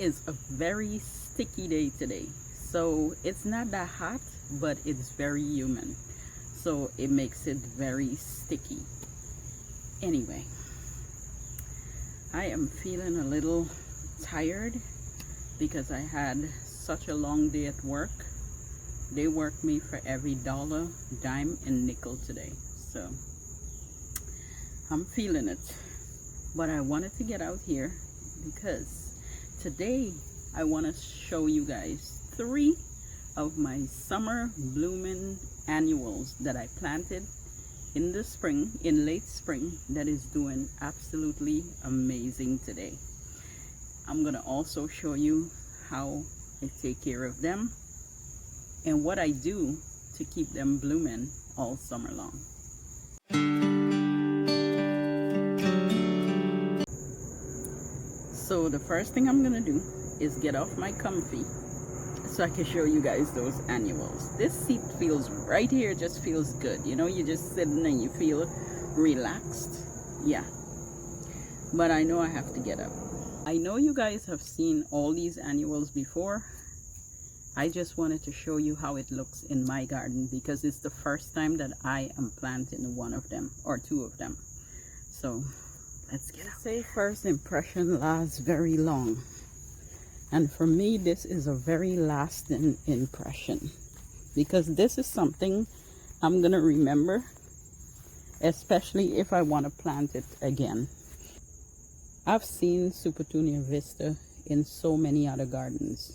is a very sticky day today. So it's not that hot, but it's very humid. So it makes it very sticky. Anyway, I am feeling a little tired because I had such a long day at work. They worked me for every dollar, dime, and nickel today. So I'm feeling it. But I wanted to get out here because today I want to show you guys 3 of my summer blooming annuals that I planted in the spring, in late spring, that is doing absolutely amazing today. I'm gonna also show you how I take care of them and what I do to keep them blooming all summer long. So the first thing I'm gonna do is get off my comfy so I can show you guys those annuals. This seat feels right here, just feels good. You know, you're just sitting and you feel relaxed. Yeah, but I know I have to get up. I know you guys have seen all these annuals before. I just wanted to show you how it looks in my garden because it's the first time that I am planting one of them or 2 of them. So let's get out. Say first impression lasts very long. And for me, this is a very lasting impression because this is something I'm going to remember, especially if I want to plant it again. I've seen Supertunia Vista in so many other gardens,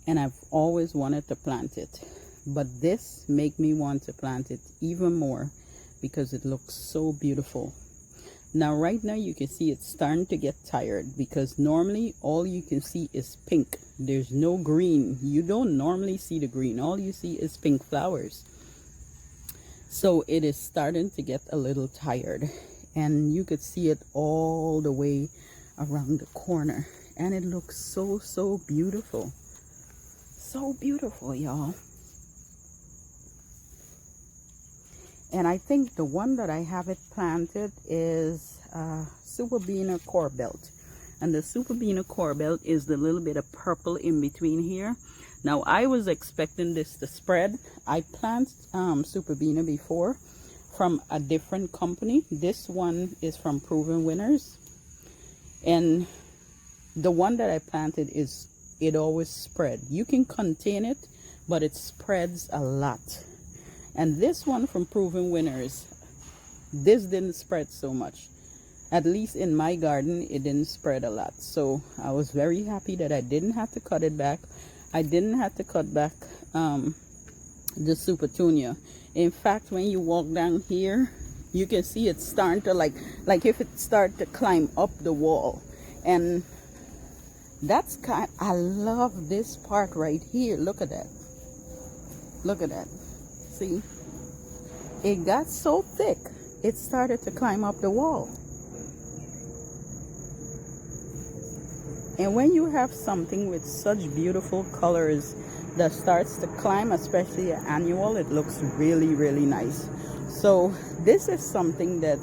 and I've always wanted to plant it. But this made me want to plant it even more because it looks so beautiful. Now right now you can see it's starting to get tired because normally all you can see is pink. There's no green. You don't normally see the green. All you see is pink flowers. So it is starting to get a little tired, and you could see it all the way around the corner, and it looks so beautiful. So beautiful, y'all. And I think the one that I have it planted is Superbina core belt. And the Superbina core belt is the little bit of purple in between here. Now I was expecting this to spread. I planted Superbina before from a different company. This one is from Proven Winners. And the one that I planted it always spread. You can contain it, but it spreads a lot. And this one from Proven Winners, this didn't spread so much. At least in my garden, it didn't spread a lot. So I was very happy that I didn't have to cut it back. I didn't have to cut back the Supertunia. In fact, when you walk down here, you can see it's starting to like if it started to climb up the wall. And that's I love this part right here. Look at that. Look at that. See, it got so thick it started to climb up the wall. And when you have something with such beautiful colors that starts to climb, especially an annual, it looks really nice. So this is something that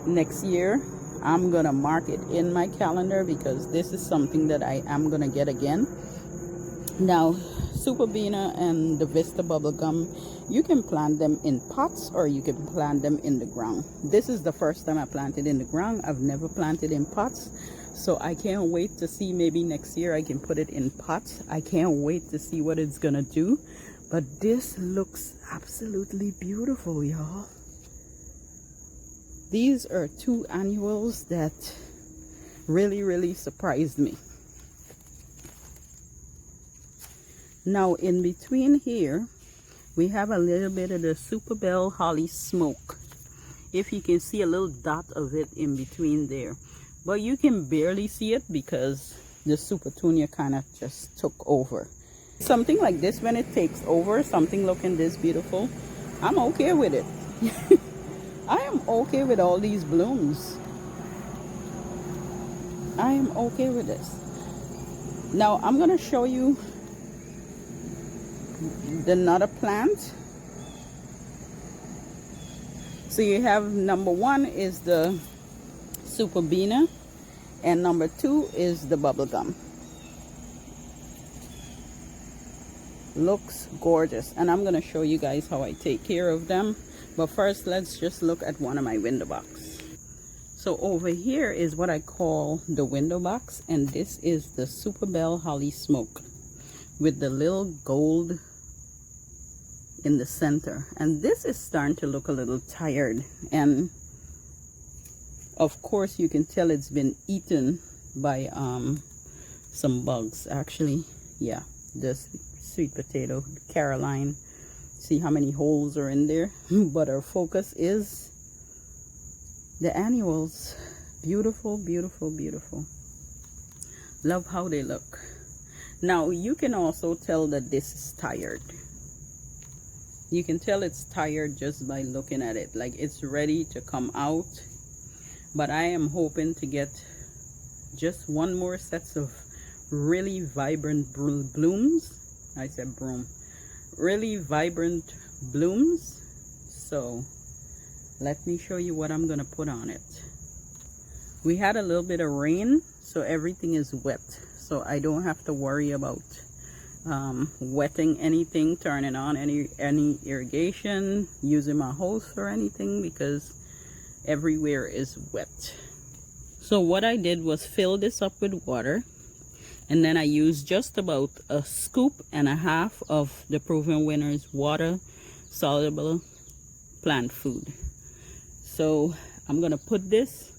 next year I'm gonna mark it in my calendar because this is something that I am gonna get again. Now Superbina and the Vista bubblegum, you can plant them in pots or you can plant them in the ground. This is the first time I planted in the ground. I've never planted in pots, so I can't wait to see. Maybe next year I can put it in pots. I can't wait to see what it's gonna do. But this looks absolutely beautiful, y'all. These are 2 annuals that really surprised me. Now in between here we have a little bit of the Super Bell Holly Smoke. If you can see a little dot of it in between there, but you can barely see it because the Supertunia kind of just took over. Something like this, when it takes over, something looking this beautiful, I'm okay with it. I am okay with all these blooms. I am okay with this. Now I'm gonna show you the another plant. So you have number 1 is the Superbina, And number 2 is the bubble gum. Looks gorgeous, and I'm gonna show you guys how I take care of them. But first, let's just look at one of my window box. So over here is what I call the window box, and this is the Super Bell Holly Smoke with the little gold in the center. And this is starting to look a little tired, and of course you can tell it's been eaten by some bugs. Actually, yeah, this sweet potato Caroline, see how many holes are in there. But our focus is the annuals. Beautiful, beautiful, beautiful. Love how they look. Now you can also tell that this is tired. You can tell it's tired just by looking at it, like it's ready to come out. But I am hoping to get just one more sets of really vibrant blooms. I said broom. Really vibrant blooms. So let me show you what I'm gonna put on it. We had a little bit of rain, so everything is wet, so I don't have to worry about wetting anything, turning on any irrigation, using my hose or anything, because everywhere is wet. So what I did was fill this up with water, and then I used just about a scoop and a half of the Proven Winners water soluble plant food. So I'm gonna put this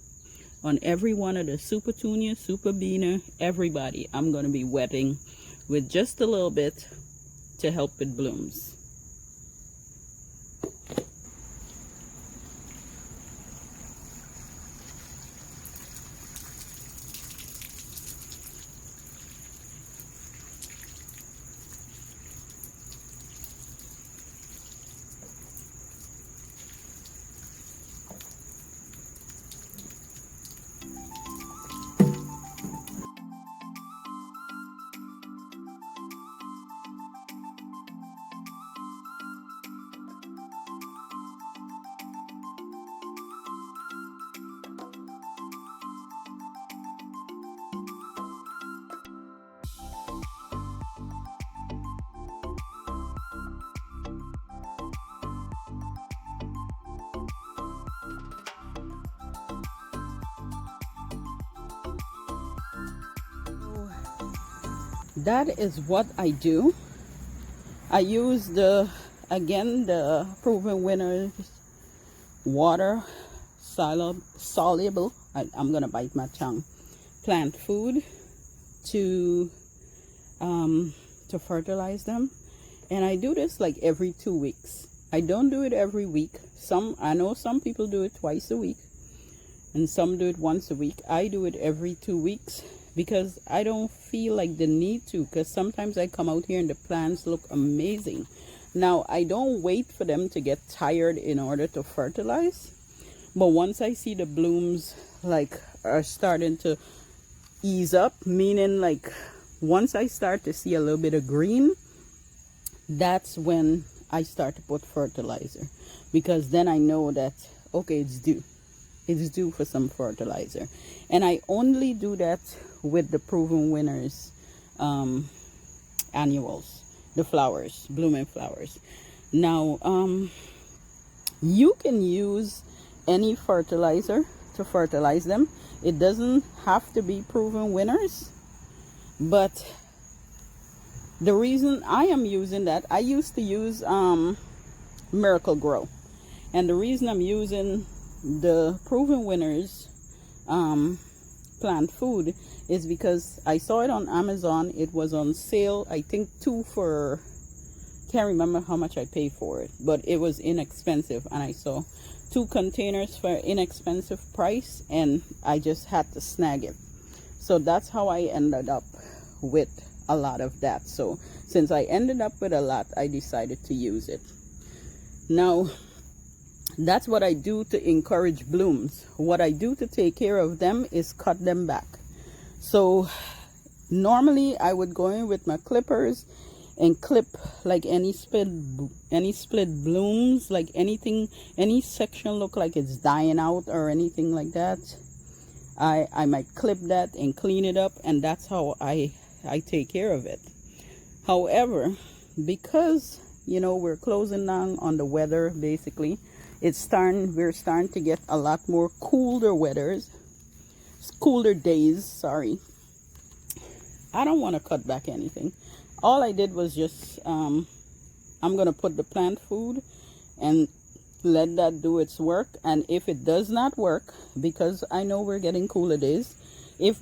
on every one of the Super Tunia, Super Beaner, everybody. I'm gonna be wetting with just a little bit to help with blooms. That is what I do. I use the Proven Winners water soluble, I'm gonna bite my tongue, plant food to fertilize them. And I do this like every 2 weeks. I don't do it every week. I know some people do it twice a week, and some do it once a week. I do it every 2 weeks because I don't feel like the need to, because sometimes I come out here and the plants look amazing. Now I don't wait for them to get tired in order to fertilize, but once I see the blooms like are starting to ease up, meaning like once I start to see a little bit of green, that's when I start to put fertilizer, because then I know that okay, it's due for some fertilizer. And I only do that with the Proven Winners annuals, the flowers, blooming flowers. Now you can use any fertilizer to fertilize them. It doesn't have to be Proven Winners, but the reason I am using that, I used to use Miracle Grow, and the reason I'm using the Proven Winners plant food is because I saw it on Amazon. It was on sale, I think can't remember how much I paid for it, but it was inexpensive, and I saw 2 containers for inexpensive price, and I just had to snag it. So that's how I ended up with a lot of that. So since I ended up with a lot, I decided to use it. Now that's what I do to encourage blooms. What I do to take care of them is cut them back. So normally I would go in with my clippers and clip like any split blooms, like anything, any section look like it's dying out or anything like that. I might clip that and clean it up, and that's how I take care of it. However, because we're closing down on the weather, basically we're starting to get a lot more cooler days, sorry. I don't want to cut back anything. All I did was just I'm gonna put the plant food and let that do its work. And if it does not work, because I know we're getting cooler days, if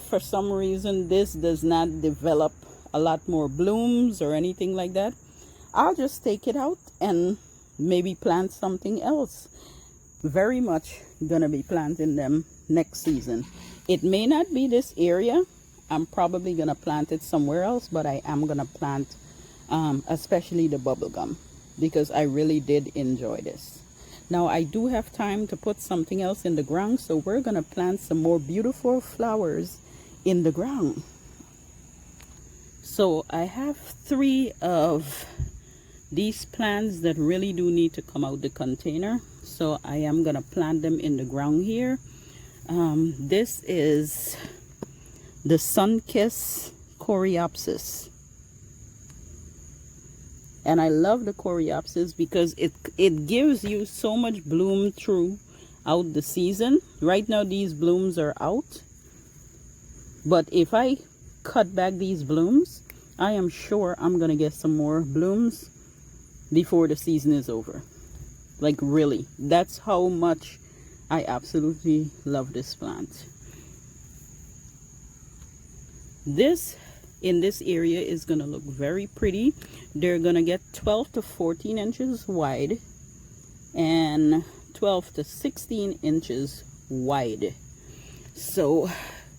for some reason this does not develop a lot more blooms or anything like that, I'll just take it out and maybe plant something else. Very much gonna be planting them next season. It may not be this area. I'm probably gonna plant it somewhere else, but I am gonna plant especially the bubblegum, because I really did enjoy this. Now I do have time to put something else in the ground, so we're gonna plant some more beautiful flowers in the ground. So I have 3 of these plants that really do need to come out the container, so I am gonna plant them in the ground here. This is the Sun-Kiss Coreopsis, and I love the Coreopsis because it gives you so much bloom throughout the season. Right now these blooms are out, but if I cut back these blooms, I am sure I'm gonna get some more blooms before the season is over. Like, really, that's how much I absolutely love this plant. This in this area is gonna look very pretty. They're gonna get 12 to 14 inches wide and 12 to 16 inches wide. So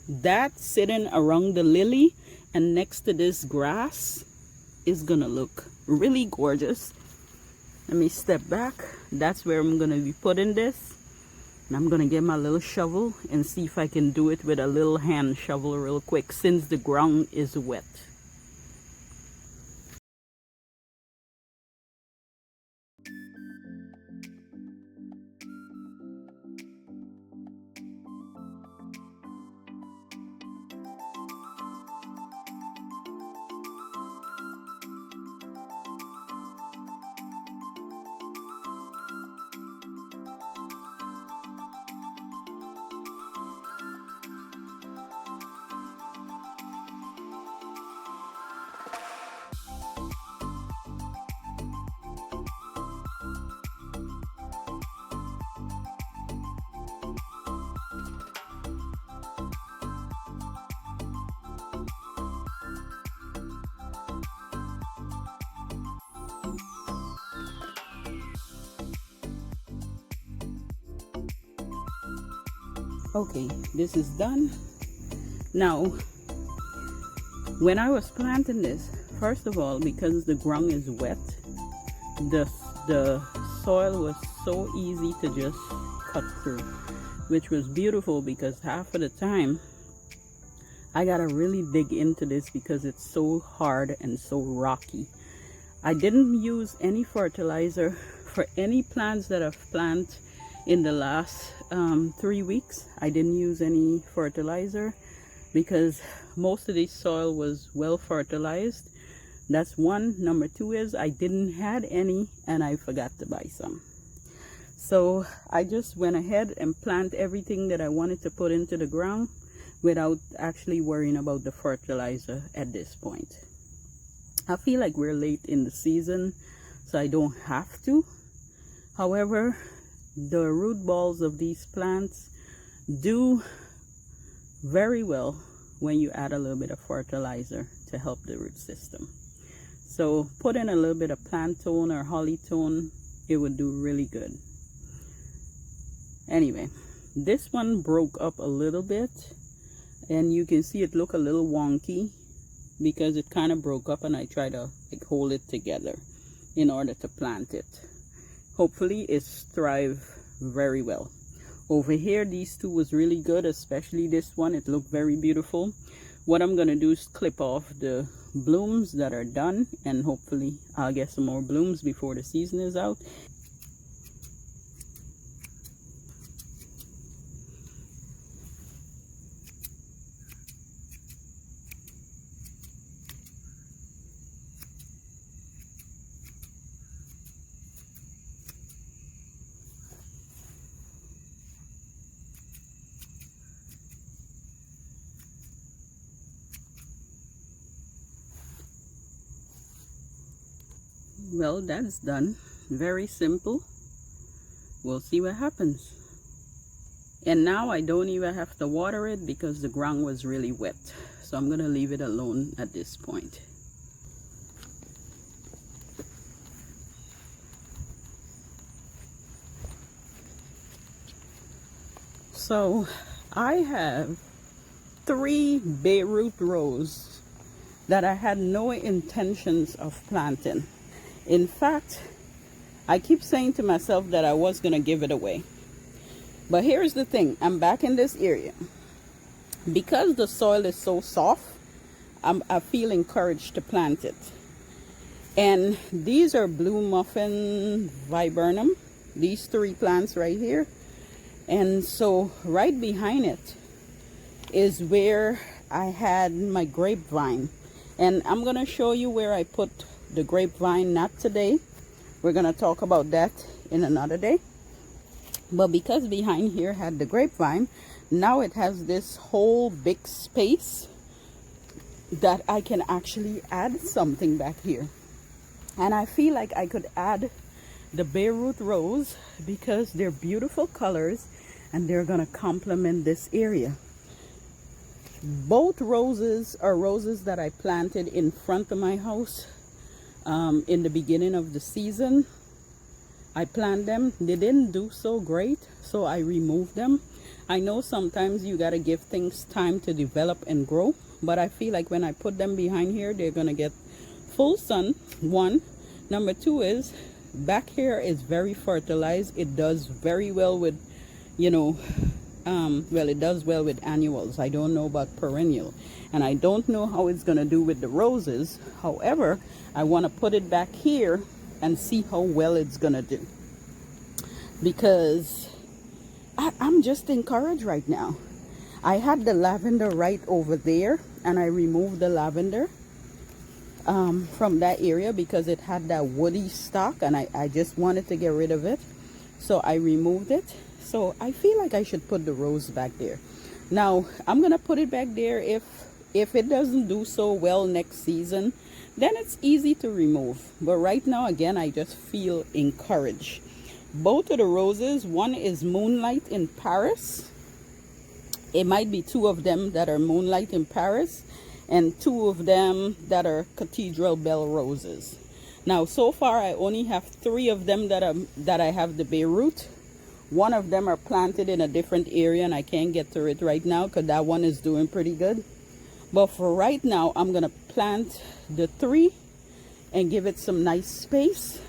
that sitting around the lily and next to this grass is gonna look really gorgeous. Let me step back. That's where I'm gonna be putting this. And I'm gonna get my little shovel and see if I can do it with a little hand shovel real quick, since the ground is wet. Okay, this is done. Now, when I was planting this, first of all, because the ground is wet, the soil was so easy to just cut through, which was beautiful, because half of the time I gotta really dig into this because it's so hard and so rocky. I didn't use any fertilizer for any plants that I've planted in the last 3 weeks. I didn't use any fertilizer because most of the soil was well fertilized. That's one. Number 2 is I didn't had any and I forgot to buy some. So I just went ahead and planted everything that I wanted to put into the ground without actually worrying about the fertilizer at this point. I feel like we're late in the season, so I don't have to. However, the root balls of these plants do very well when you add a little bit of fertilizer to help the root system. So put in a little bit of plant tone or holly tone, it would do really good. Anyway, this one broke up a little bit, and you can see it look a little wonky because it kind of broke up, and I try to hold it together in order to plant it. Hopefully it's thrive very well. Over here, these 2 was really good, especially this one. It looked very beautiful. What I'm gonna do is clip off the blooms that are done, and hopefully I'll get some more blooms before the season is out. Well, that's done. Very simple. We'll see what happens. And now I don't even have to water it because the ground was really wet. So I'm going to leave it alone at this point. So I have 3 Beirut rose that I had no intentions of planting. In fact, I keep saying to myself that I was going to give it away. But here's the thing, I'm back in this area. Because the soil is so soft, I feel encouraged to plant it. And these are Blue Muffin Viburnum, these 3 plants right here. And so right behind it is where I had my grapevine. And I'm going to show you where I put the grapevine, not today. We're going to talk about that in another day. But because behind here had the grapevine, now it has this whole big space that I can actually add something back here. And I feel like I could add the Beirut rose because they're beautiful colors and they're going to complement this area. Both roses are roses that I planted in front of my house in the beginning of the season. I planted them. They didn't do so great, so I removed them. I know sometimes you got to give things time to develop and grow, but I feel like when I put them behind here, they're going to get full sun, 1. Number 2 is back here is very fertilized. It does very well with, well, it does well with annuals. I don't know about perennial, and I don't know how it's going to do with the roses. However, I want to put it back here and see how well it's going to do, because I'm just encouraged right now. I had the lavender right over there, and I removed the lavender from that area because it had that woody stalk, and I just wanted to get rid of it, so I removed it. So I feel like I should put the rose back there. Now I'm gonna put it back there. If it doesn't do so well next season, then it's easy to remove. But right now, again, I just feel encouraged. Both of the roses, one is Moonlight in Paris. It might be 2 of them that are Moonlight in Paris, and 2 of them that are Cathedral Bell roses. Now, so far, I only have 3 of them that I have the Beirut. 1 of them are planted in a different area, and I can't get to it right now because that one is doing pretty good. But for right now, I'm gonna plant the 3 and give it some nice space.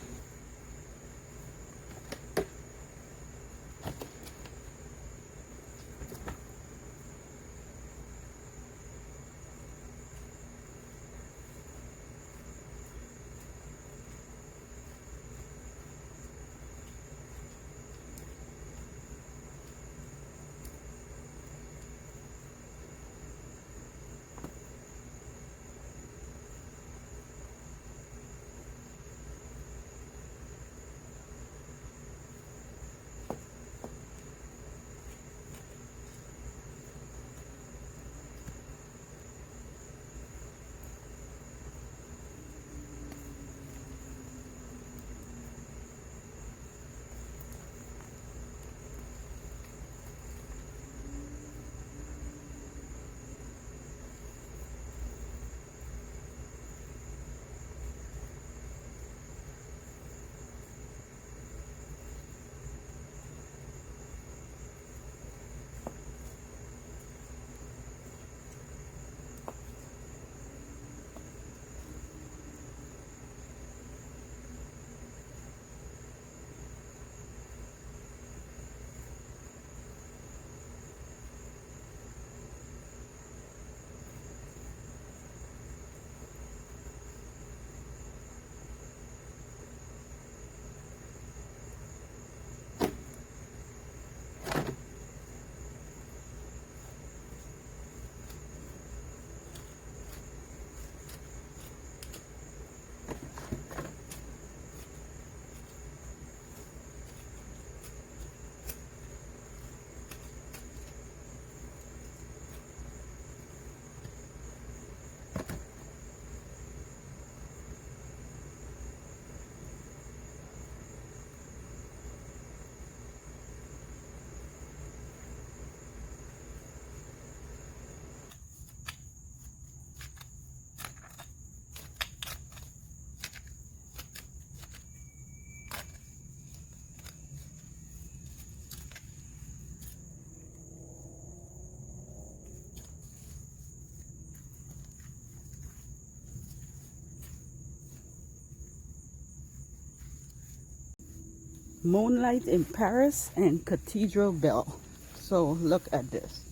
Moonlight in Paris and Cathedral Bell. So look at this.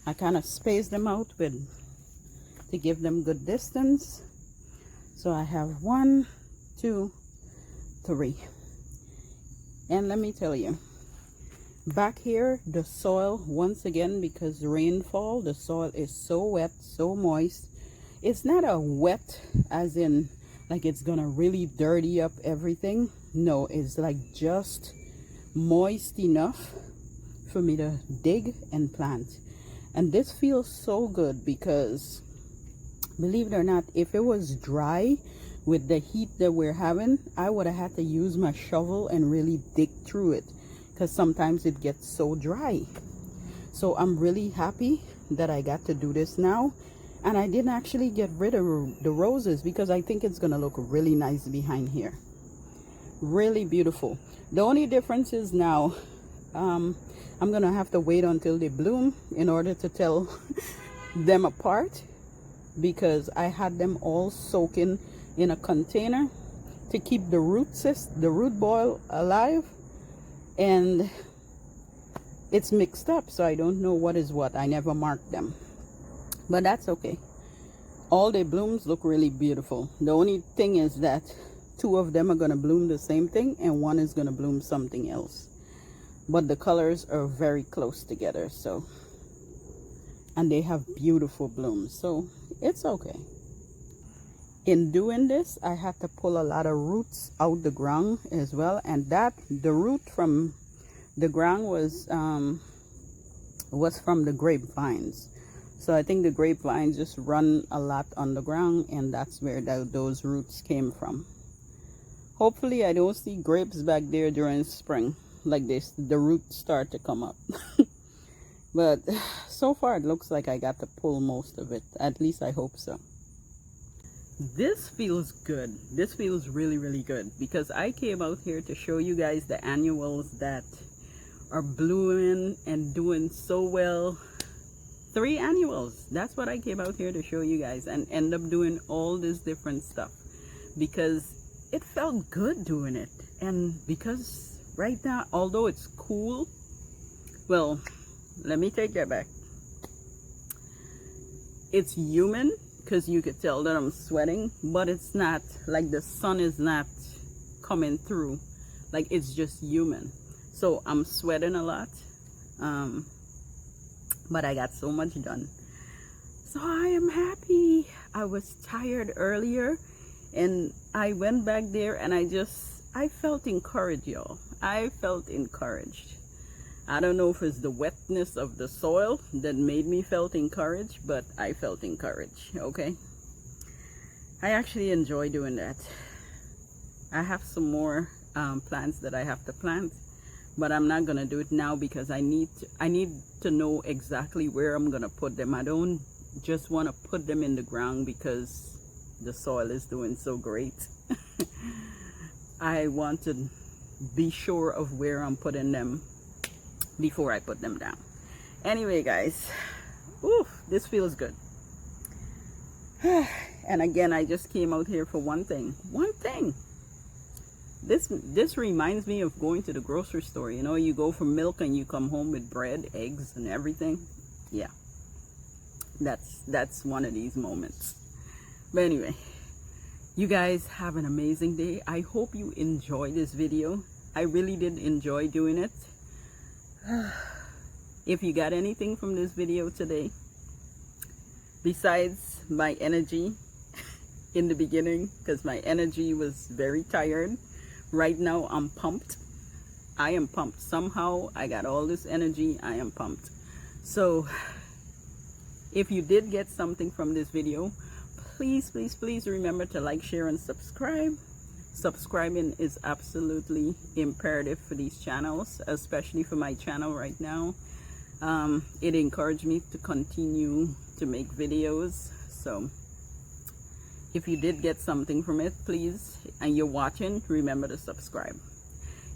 I kind of spaced them out with to give them good distance. So I have 1, 2, 3. And let me tell you, back here the soil, once again, because rainfall, the soil is so wet, so moist. It's not a wet as in like it's gonna really dirty up everything. No, it's like just moist enough for me to dig and plant. And this feels so good because, believe it or not, if it was dry with the heat that we're having, I would have had to use my shovel and really dig through it, because sometimes it gets so dry. So I'm really happy that I got to do this now. And I didn't actually get rid of the roses because I think it's gonna look really nice behind here. Really beautiful. The only difference is now I'm gonna have to wait until they bloom in order to tell them apart, because I had them all soaking in a container to keep the root ball alive, and it's mixed up, so I don't know what is what. I never marked them, but that's okay. All the blooms look really beautiful. The only thing is that 2 of them are going to bloom the same thing and 1 is going to bloom something else, but the colors are very close together. So, and they have beautiful blooms, so it's okay. In doing this, I had to pull a lot of roots out the ground as well, and that the root from the ground was from the grapevines. So I think the grapevines just run a lot on the ground, and that's where those roots came from. Hopefully I don't see grapes back there during spring like this, the roots start to come up. But so far it looks like I got to pull most of it. At least I hope so. This feels good. This feels really, really good, because I came out here to show you guys the annuals that are blooming and doing so well. 3 annuals. That's what I came out here to show you guys, and end up doing all this different stuff because it felt good doing it. And because right now, although it's cool, well, let me take that back. It's humid because you could tell that I'm sweating, but it's not like the sun is not coming through. Like, it's just humid. So I'm sweating a lot. But I got so much done. So I am happy. I was tired earlier and I went back there and I felt encouraged, y'all. I felt encouraged. I don't know if it's the wetness of the soil that made me felt encouraged, but I felt encouraged, okay? I actually enjoy doing that. I have some more plants that I have to plant, but I'm not gonna do it now because I need to know exactly where I'm gonna put them. I don't just want to put them in the ground because the soil is doing so great. I want to be sure of where I'm putting them before I put them down. Anyway, guys, oof, this feels good. And again, I just came out here for one thing. This reminds me of going to the grocery store. You know, you go for milk and you come home with bread, eggs, and everything. Yeah, that's one of these moments. But anyway, you guys have an amazing day. I hope you enjoyed this video. I really did enjoy doing it. If you got anything from this video today, besides my energy in the beginning, because my energy was very tired, right now I'm pumped. I am pumped. Somehow I got all this energy. I am pumped. So if you did get something from this video, please remember to like, share, and subscribe. Subscribing is absolutely imperative for these channels, especially for my channel right now. It encouraged me to continue to make videos. So if you did get something from it, please, and you're watching, remember to subscribe.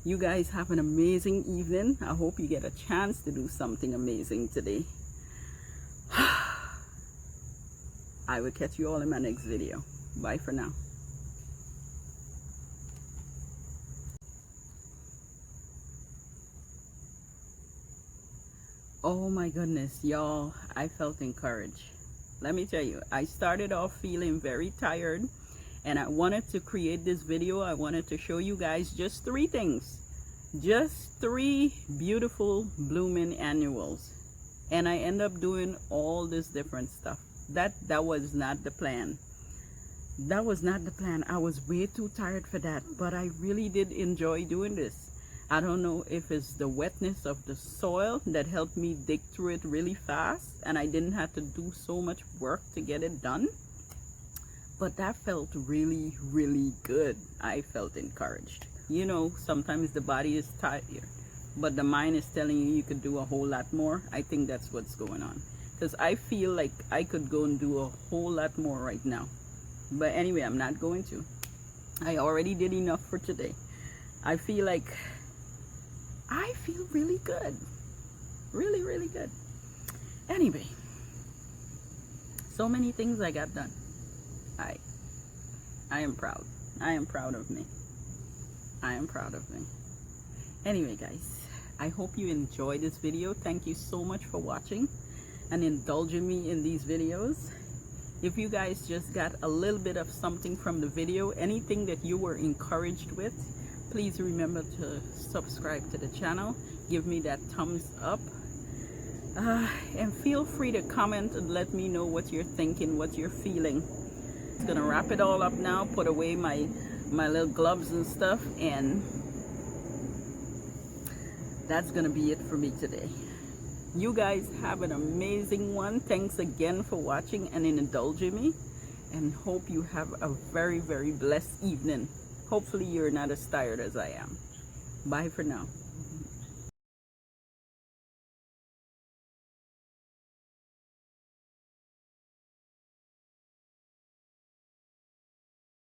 You guys have an amazing evening. I hope you get a chance to do something amazing today. I will catch you all in my next video. Bye for now. Oh my goodness, y'all, I felt encouraged. Let me tell you, I started off feeling very tired, and I wanted to create this video. I wanted to show you guys just three things, just three beautiful blooming annuals, and I end up doing all this different stuff. That was not the plan. That was not the plan. I was way too tired for that, but I really did enjoy doing this. I don't know if it's the wetness of the soil that helped me dig through it really fast, and I didn't have to do so much work to get it done, but that felt really, really good. I felt encouraged. You know, sometimes the body is tired, but the mind is telling you could do a whole lot more. I think that's what's going on, because I feel like I could go and do a whole lot more right now. But anyway, I'm not going to. I already did enough for today. I feel really good. Really, really good. Anyway, so many things I got done. I am proud. I am proud of me. I am proud of me. Anyway, guys, I hope you enjoyed this video. Thank you so much for watching and indulging me in these videos. If you guys just got a little bit of something from the video, anything that you were encouraged with, please remember to subscribe to the channel. Give me that thumbs up. And feel free to comment and let me know what you're thinking, what you're feeling. It's gonna wrap it all up now, put away my little gloves and stuff, and that's gonna be it for me today. You guys have an amazing one. Thanks again for watching and indulging me, and hope you have a very, very blessed evening. Hopefully you're not as tired as I am. Bye for now.